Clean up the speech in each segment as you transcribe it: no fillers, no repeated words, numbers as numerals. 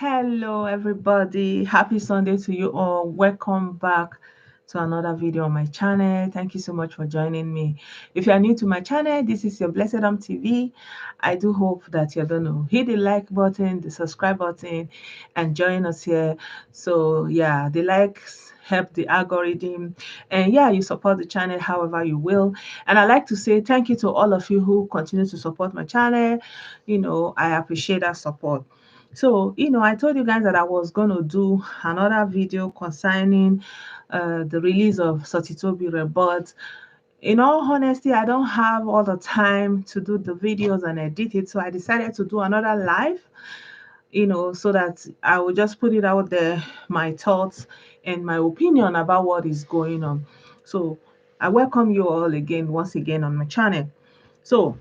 Hello, everybody. Happy Sunday to you all. Welcome back to another video on my channel. Thank you so much for joining me. If you are new to my channel, this is your Blessedom TV. I do hope that you're going to hit the like button, the subscribe button, and join us here. So, yeah, the likes help the algorithm, and yeah, you support the channel however you will. And I like to say thank you to all of you who continue to support my channel. I appreciate that support. So, I told you guys that I was going to do another video concerning the release of Sotitobire, but in all honesty, I don't have all the time to do the videos and edit it. So I decided to do another live, so that I will just put it out there, my thoughts and my opinion about what is going on. So I welcome you all again, once again on my channel. So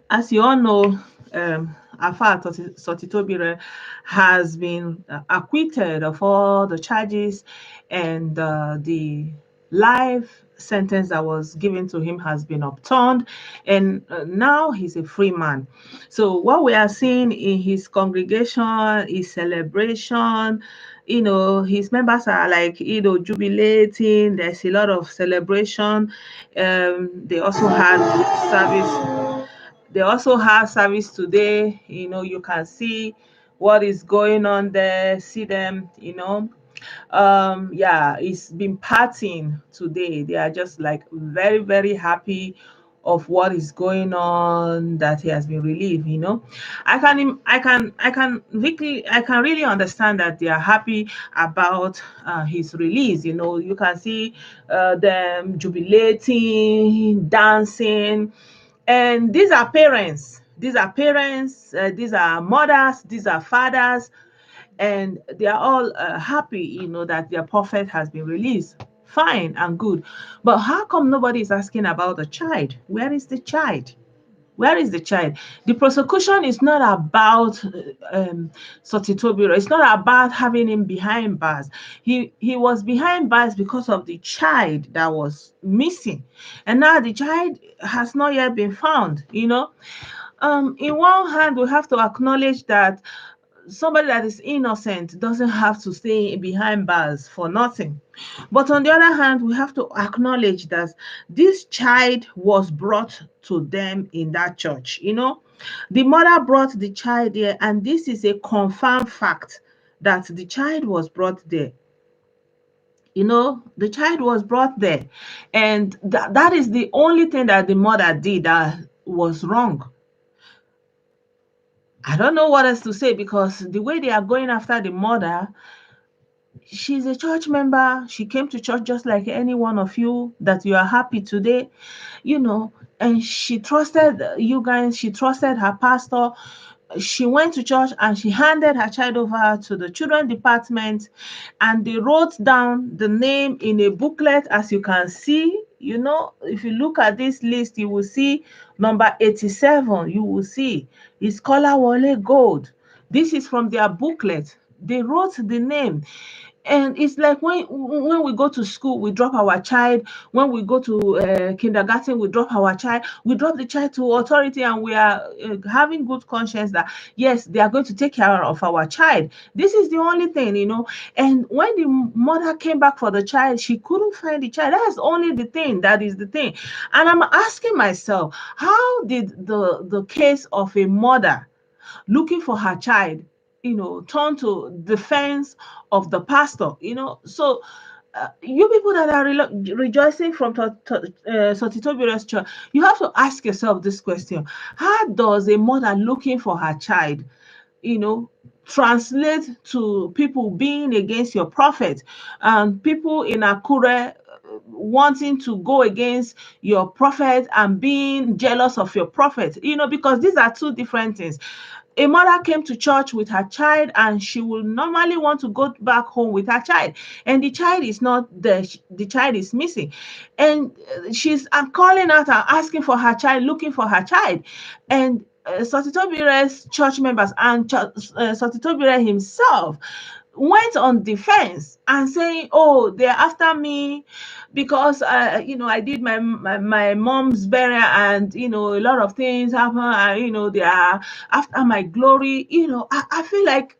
as you all know, Alpha Sotitobire has been acquitted of all the charges, and the life sentence that was given to him has been upturned, and now he's a free man. So what we are seeing in his congregation is celebration. His members are like, jubilating. There's a lot of celebration. They also had service. They also have service today. You can see what is going on there, see them. Yeah, it's been partying today. They are just like very, very happy of what is going on, that he has been relieved. I can really understand that they are happy about his release. You can see them jubilating, dancing, and these are mothers, these are fathers, and they are all happy, that their prophet has been released. Fine and good. But how come nobody is asking about the child? Where is the child? Where is the child? The prosecution is not about Sotitobire. It's not about having him behind bars. He was behind bars because of the child that was missing, and now the child has not yet been found. In one hand, we have to acknowledge that somebody that is innocent doesn't have to stay behind bars for nothing. But on the other hand, we have to acknowledge that this child was brought to them in that church. The mother brought the child there, and this is a confirmed fact that the child was brought there. The child was brought there, and that is the only thing that the mother did that was wrong. I don't know what else to say, because the way they are going after the mother, she's a church member. She came to church just like any one of you, that you are happy today, you know, and she trusted you guys. She trusted her pastor. She went to church and she handed her child over to the children department, and they wrote down the name in a booklet, as you can see. If you look at this list, you will see number 87. You will see it's Kolawole Gold. This is from their booklet. They wrote the name. And it's like when we go to school, we drop our child. When we go to kindergarten, we drop our child. We drop the child to authority, and we are having good conscience that yes, they are going to take care of our child. This is the only thing. And when the mother came back for the child, she couldn't find the child. That's only the thing. That is the thing. And I'm asking myself, how did the case of a mother looking for her child, turn to defense of the pastor? So you people that are rejoicing from Sotitobire's church, you have to ask yourself this question: how does a mother looking for her child, you know, translate to people being against your prophet, and people in Akure wanting to go against your prophet and being jealous of your prophet? Because these are two different things. A mother came to church with her child, and she will normally want to go back home with her child, and the child is not there. The child is missing, and she's calling out and asking for her child, looking for her child. And Sotitobire's church members and Sotitobire himself went on defense and saying, oh, they're after me because I did my mom's burial, and a lot of things happen, and they are after my glory. I feel like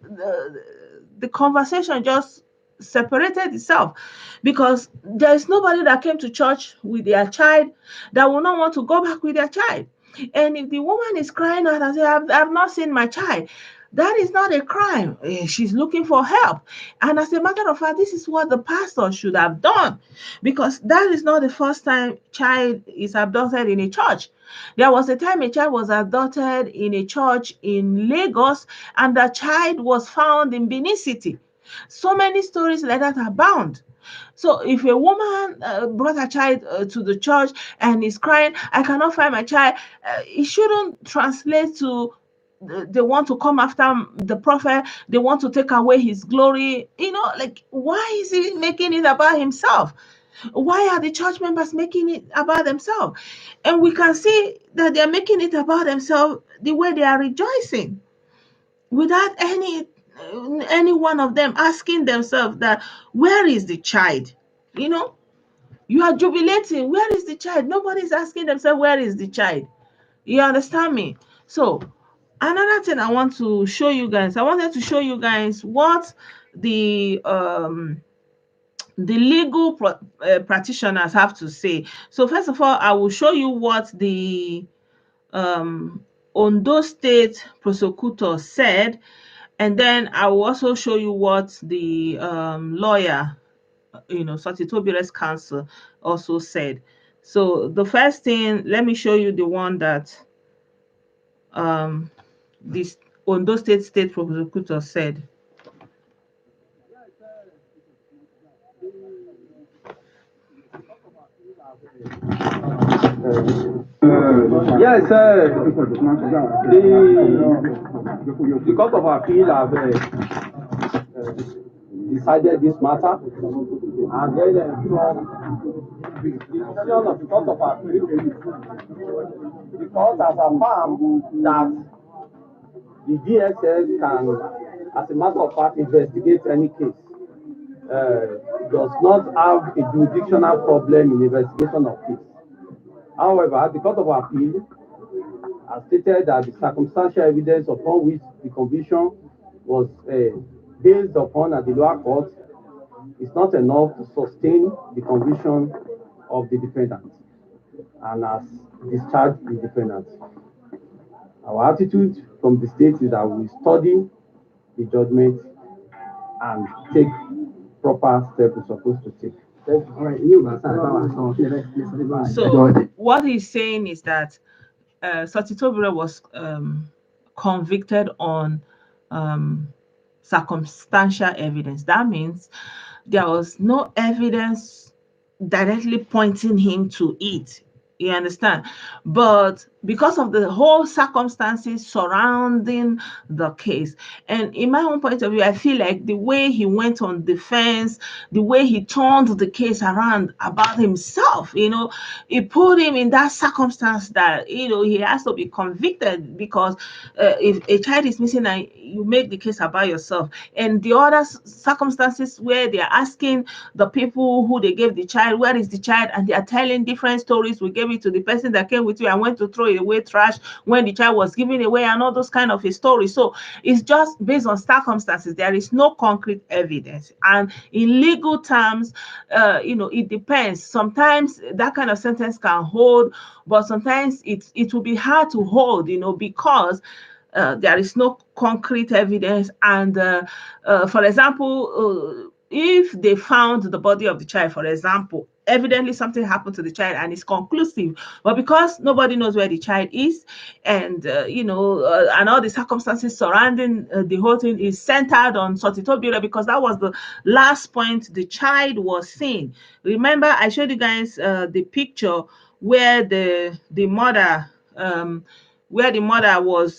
the conversation just separated itself, because there's nobody that came to church with their child that will not want to go back with their child. And if the woman is crying out and say, I've not seen my child, that is not a crime. She's looking for help. And as a matter of fact, this is what the pastor should have done, because that is not the first time child is abducted in a church. There was a time a child was abducted in a church in Lagos, and the child was found in Benin City. So many stories like that are bound. So if a woman brought a child to the church and is crying, I cannot find my child, it shouldn't translate to they want to come after the prophet, they want to take away his glory. Like, why is he making it about himself? Why are the church members making it about themselves? And we can see that they're making it about themselves the way they are rejoicing, without any one of them asking themselves that, where is the child? You know, you are jubilating. Where is the child? Nobody's asking themselves, where is the child? You understand me? So, another thing I want to show you guys, I wanted to show you guys what the legal practitioners have to say. So, first of all, I will show you what the Ondo State prosecutor said, and then I will also show you what the lawyer, Sotitobire's counsel, also said. So the first thing, let me show you the one that this Ondo State prosecutor said. Yes, the Court of Appeal have decided this matter, and then from the decision of the Court of Appeal, the court has affirmed that the DSS can, as a matter of fact, investigate any case. Does not have a jurisdictional problem in investigation of case. However, the Court of Appeal has stated that the circumstantial evidence upon which the conviction was based upon at the lower court is not enough to sustain the conviction of the defendant and has discharged the defendant. Our attitude from the state is that we study the judgment and take proper steps we're supposed to take. So what he's saying is that Sotitobire was convicted on circumstantial evidence. That means there was no evidence directly pointing him to it. You understand? But because of the whole circumstances surrounding the case, and in my own point of view, I feel like the way he went on defense, the way he turned the case around about himself, it put him in that circumstance that, he has to be convicted, because if a child is missing and you make the case about yourself, and the other circumstances where they're asking the people who they gave the child, where is the child, and they are telling different stories. We gave it to the person that came with you and went to throw it away trash when the child was given away, and all those kind of a story. So it's just based on circumstances. There is no concrete evidence, and in legal terms, it depends. Sometimes that kind of sentence can hold, but sometimes it will be hard to hold, because there is no concrete evidence. And for example, if they found the body of the child, for example, evidently something happened to the child and it's conclusive, but because nobody knows where the child is, and and all the circumstances surrounding the whole thing is centered on Sotitobire, because that was the last point the child was seen. Remember, I showed you guys the picture where the mother was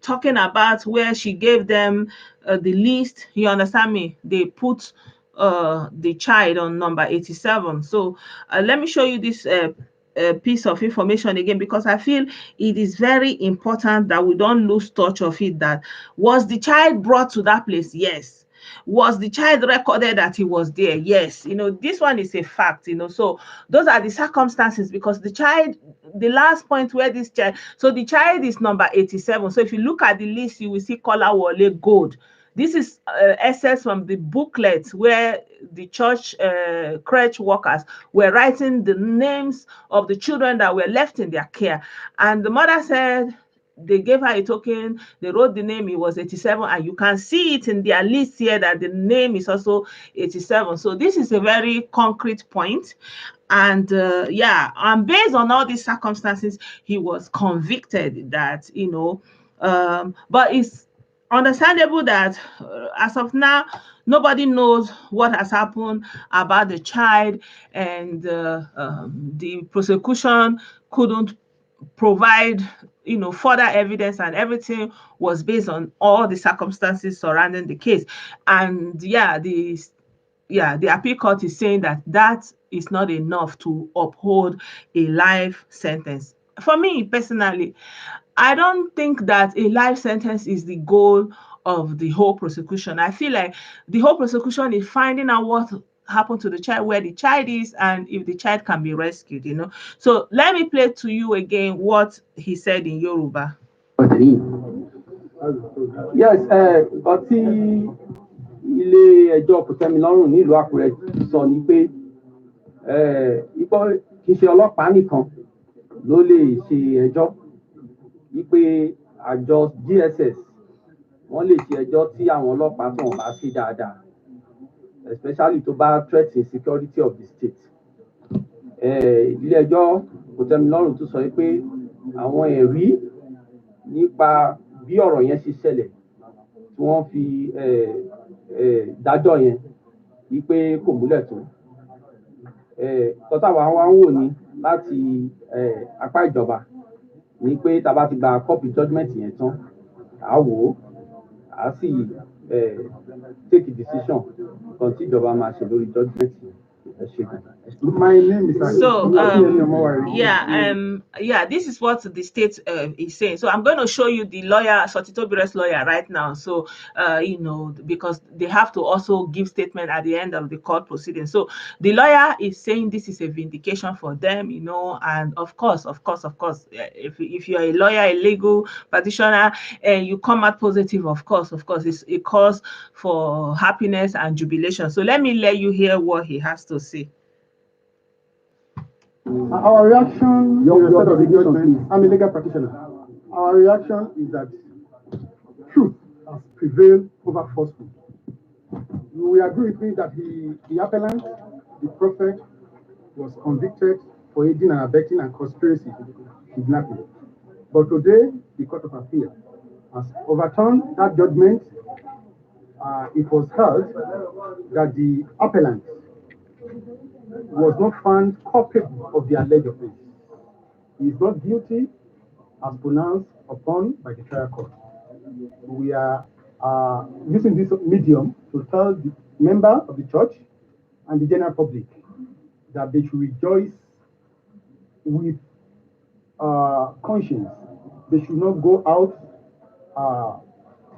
talking about, where she gave them the list. You understand me? They put the child on number 87. So let me show you this piece of information again, because I feel it is very important that we don't lose touch of it. That was the child brought to that place? Yes. Was the child recorded that he was there? Yes. This one is a fact. So those are the circumstances, because the last point where this child, so the child is number 87. So if you look at the list, you will see Kola Wole Gold. This is essence from the booklet where the church crèche workers were writing the names of the children that were left in their care. And the mother said they gave her a token, they wrote the name, it was 87, and you can see it in their list here that the name is also 87. So this is a very concrete point. And and based on all these circumstances, he was convicted that, but it's understandable that as of now, nobody knows what has happened about the child, and the prosecution couldn't provide further evidence, and everything was based on all the circumstances surrounding the case. And the appeal court is saying that that is not enough to uphold a life sentence. For me personally, I don't think that a life sentence is the goal of the whole prosecution. I feel like the whole prosecution is finding out what happened to the child, where the child is, and if the child can be rescued. So let me play to you again what he said in Yoruba. Yes, nǹkan tí ilé ẹjọ́ kòtẹ́milọ́rùn nílùú Àkúrẹ́ sọ ni pé ipò kì í ṣe ọlọ́pàá nìkan ló lè ṣe ẹjọ́, wípé àjọ DSS wọ́n lè ṣe ẹjọ́ tí àwọn ọlọ́pàá tó wọ́n bá ṣe dáadáa, especially tó bá threaten security of the state. Ilé ẹjọ́ kòtẹ́milọ́rùn tún sọ pé àwọn ẹ̀rí nípa bí ọ̀rọ̀ yẹn ṣe ṣẹlẹ̀ tí wọ́n fi dájọ́ yẹn wípé kò múlẹ̀ tó. Tọ́tà wa ń wò ní láti apá ìjọba ní pé tá a bá ti gba copy judgement yẹn tán, à wò ó, à sì take a decision kan tí ìjọba máa ṣe lórí judgement yẹn. My name is So this is what the state is saying. So I'm going to show you the lawyer, Sotitobire's lawyer, right now. So because they have to also give statement at the end of the court proceeding. So the lawyer is saying this is a vindication for them, and of course, if you're a lawyer, a legal practitioner, and you come out positive, of course, it's a cause for happiness and jubilation. So let you hear what he has to say. Our reaction, I'm a legal practitioner. Our reaction is that truth has prevailed over falsehood. We agree with me that the appellant, the prophet, was convicted for aiding and abetting and conspiracy kidnapping. But today, the Court of Appeal has overturned that judgment. It was held that the appellant was not found culpable of the alleged offense. He is not guilty as pronounced upon by the trial court. We are using this medium to tell the member of the church and the general public that they should rejoice with conscience. They should not go out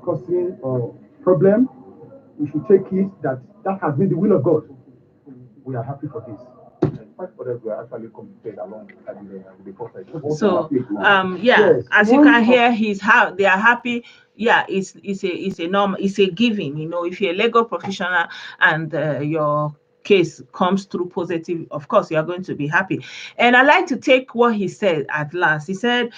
causing a problem. We should take it that has been the will of God. We are happy for this. So as you can hear, they are happy. It's a norm, it's a giving. If you're a legal professional and your case comes through positive, of course you are going to be happy. And I like to take what he said at last. He said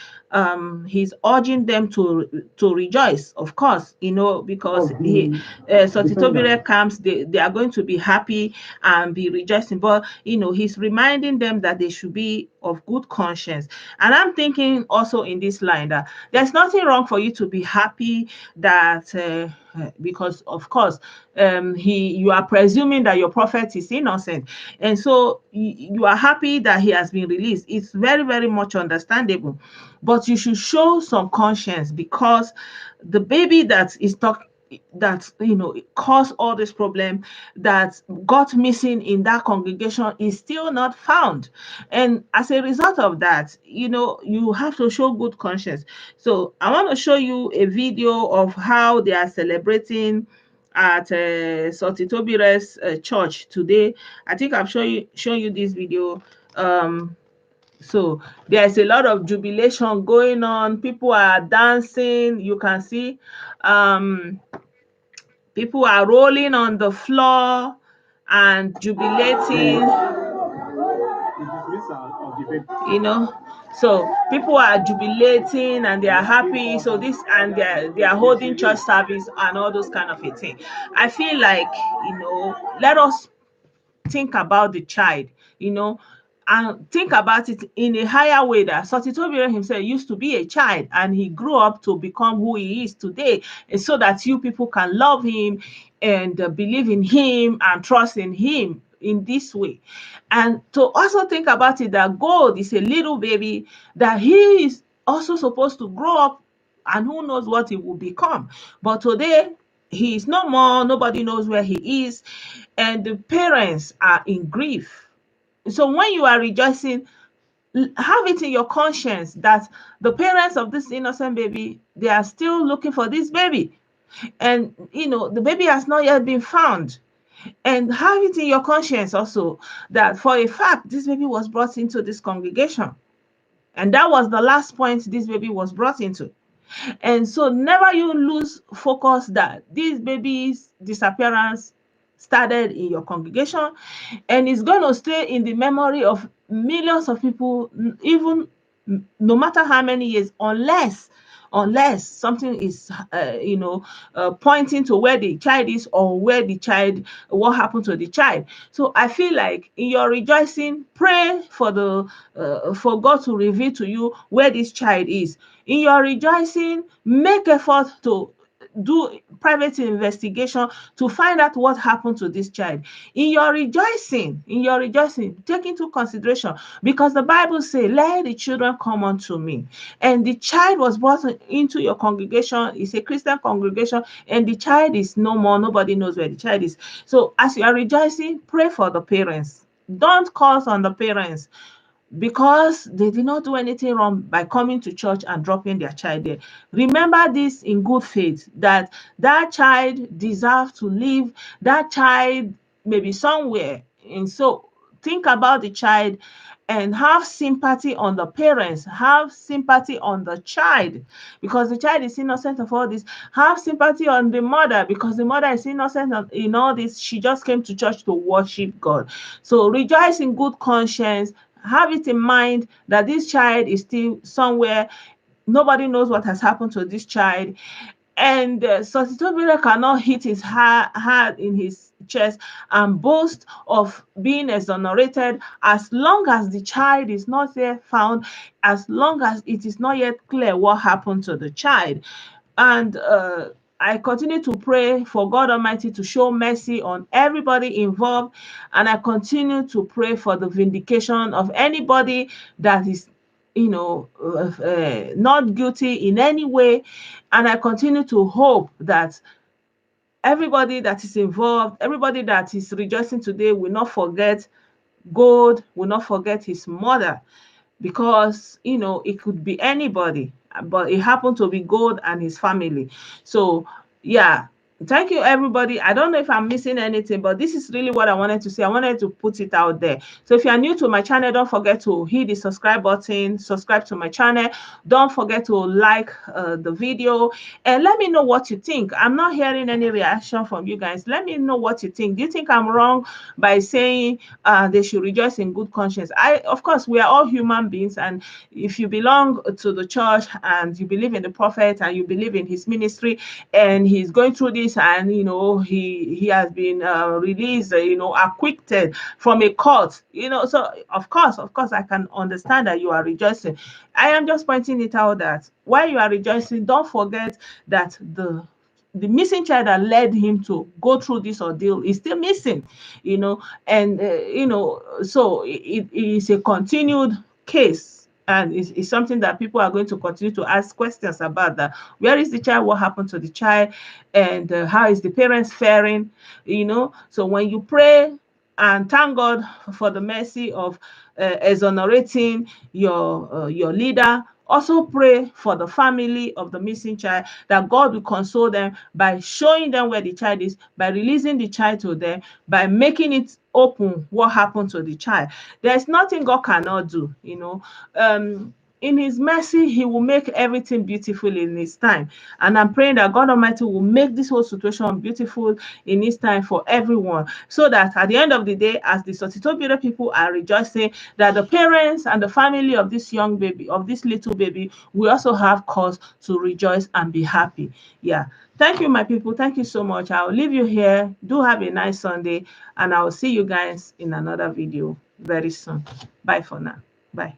he's urging them to rejoice, of course, because Sotitobire camps, they are going to be happy and be rejoicing, but he's reminding them that they should be of good conscience. And I'm thinking also in this line that there's nothing wrong for you to be happy that because of course you are presuming that your prophet is innocent, and so you are happy that he has been released. It's very, very much understandable, but you should show some conscience, because the baby that caused all this problem, that got missing in that congregation, is still not found. And as a result of that, you have to show good conscience. So I want to show you a video of how they are celebrating at Sotitobire's church today. I think I've shown you this video. So there's a lot of jubilation going on. People are dancing. You can see people are rolling on the floor and jubilating. You know, so people are jubilating and they are happy. So this, and they are holding church service and all those kind of a thing. I feel like, let us think about the child, and think about it in a higher way, that Sotitobire himself used to be a child and he grew up to become who he is today, and so that you people can love him and believe in him and trust in him in this way. And to also think about it, that God is a little baby, that he is also supposed to grow up, and who knows what he will become. But today, he is no more, nobody knows where he is, and the parents are in grief. So when you are rejoicing, have it in your conscience that the parents of this innocent baby, they are still looking for this baby, and the baby has not yet been found. And have it in your conscience also that for a fact this baby was brought into this congregation, and that was the last point this baby was brought into. And so never you lose focus that this baby's disappearance started in your congregation, and it's going to stay in the memory of millions of people, even no matter how many years, unless something is pointing to where the child is, or what happened to the child. So I feel like in your rejoicing, pray for God to reveal to you where this child is. In your rejoicing, make effort to do private investigation to find out what happened to this child. In your rejoicing, take into consideration, because the Bible says, let the children come unto me. And the child was brought into your congregation. It's a Christian congregation, and the child is no more. Nobody knows where the child is. So as you are rejoicing, pray for the parents. Don't curse on the parents, because they did not do anything wrong by coming to church and dropping their child there. Remember this in good faith, that that child deserves to live. That child may be somewhere. And so think about the child and have sympathy on the parents, have sympathy on the child, because the child is innocent of all this. Have sympathy on the mother, because the mother is innocent in all this. She just came to church to worship God. So rejoice in good conscience. Have it in mind that this child is still somewhere. Nobody knows what has happened to this child. And Sotitobire cannot hit his heart in his chest and boast of being exonerated, as long as the child is not yet found, as long as it is not yet clear what happened to the child. And I continue to pray for God Almighty to show mercy on everybody involved. And I continue to pray for the vindication of anybody that is, not guilty in any way. And I continue to hope that everybody that is involved, everybody that is rejoicing today, will not forget God, will not forget his mother, because it could be anybody, but it happened to be God and his family. So yeah, thank you everybody. I don't know if I'm missing anything, but this is really what I wanted to say. I wanted to put it out there. So if you are new to my channel, don't forget to hit the subscribe button, subscribe to my channel. Don't forget to like the video, and let me know what you think. I'm not hearing any reaction from you guys. Let me know what you think. Do you think I'm wrong by saying they should rejoice in good conscience? Of course, we are all human beings, and if you belong to the church and you believe in the prophet and you believe in his ministry, and he's going through this, and he has been released, acquitted from a court, so of course I can understand that you are rejoicing. I am just pointing it out that while you are rejoicing, don't forget that the missing child that led him to go through this ordeal is still missing, and so it is a continued case, and it's something that people are going to continue to ask questions about. That where is the child, what happened to the child, and how is the parents faring. So when you pray and thank God for the mercy of exonerating your leader Also pray for the family of the missing child, that God will console them by showing them where the child is, by releasing the child to them, by making it open what happened to the child. There's nothing God cannot do, you know. In his mercy, he will make everything beautiful in his time. And I'm praying that God Almighty will make this whole situation beautiful in his time for everyone. So that at the end of the day, as the Sotitobire people are rejoicing, that the parents and the family of this young baby, of this little baby, will also have cause to rejoice and be happy. Yeah. Thank you, my people. Thank you so much. I'll leave you here. Do have a nice Sunday, and I'll see you guys in another video very soon. Bye for now. Bye.